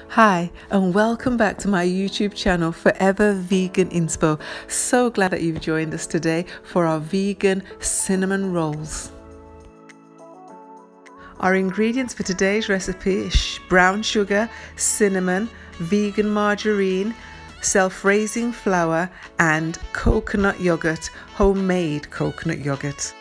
Hi and welcome back to my YouTube channel Forever Vegan Inspo. So glad that you've joined us today for our vegan cinnamon rolls. Our ingredients for today's recipe is brown sugar, cinnamon, vegan margarine, self-raising flour and coconut yogurt, homemade coconut yogurt.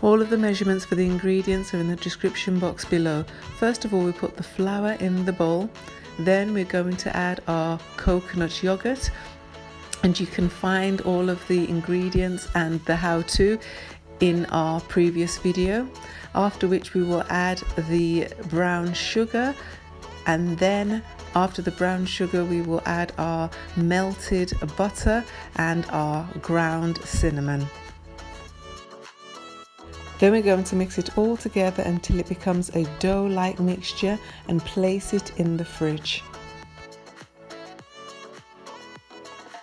All of the measurements for the ingredients are in the description box below. First of all, we put the flour in the bowl. Then we're going to add our coconut yogurt, and you can find all of the ingredients and the how-to in our previous video. After which we will add the brown sugar, and then after the brown sugar we will add our melted butter and our ground cinnamon. Then we're going to mix it all together until it becomes a dough-like mixture and place it in the fridge.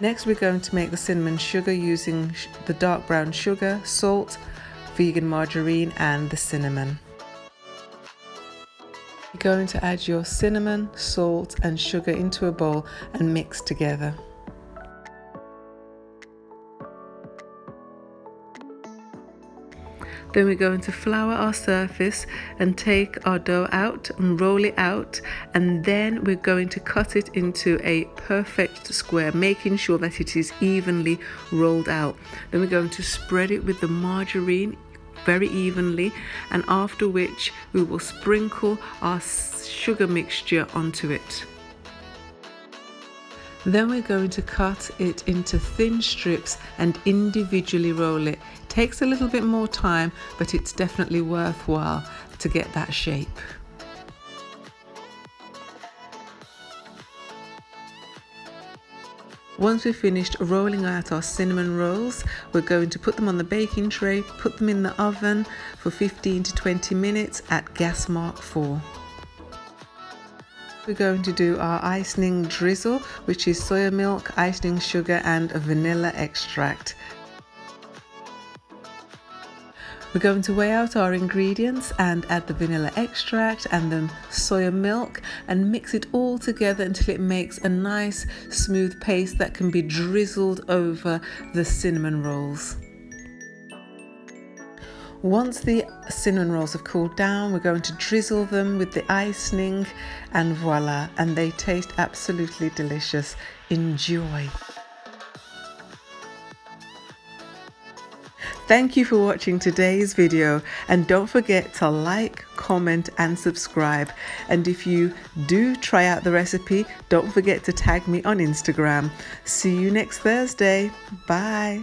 Next we're going to make the cinnamon sugar using the dark brown sugar, salt, vegan margarine and the cinnamon. You're going to add your cinnamon, salt and sugar into a bowl and mix together. Then we're going to flour our surface and take our dough out and roll it out, and then we're going to cut it into a perfect square, making sure that it is evenly rolled out. Then we're going to spread it with the margarine very evenly, and after which we will sprinkle our sugar mixture onto it. Then we're going to cut it into thin strips and individually roll it. Takes a little bit more time, but it's definitely worthwhile to get that shape. Once we've finished rolling out our cinnamon rolls, we're going to put them on the baking tray, put them in the oven for 15 to 20 minutes at gas mark 4. We're going to do our icing drizzle, which is soya milk, icing sugar and vanilla extract. We're going to weigh out our ingredients and add the vanilla extract and the soya milk and mix it all together until it makes a nice smooth paste that can be drizzled over the cinnamon rolls. Once the cinnamon rolls have cooled down, we're going to drizzle them with the icing and voila, and they taste absolutely delicious. Enjoy! Thank you for watching today's video, and don't forget to like, comment and subscribe. And if you do try out the recipe, don't forget to tag me on Instagram. See you next Thursday. Bye.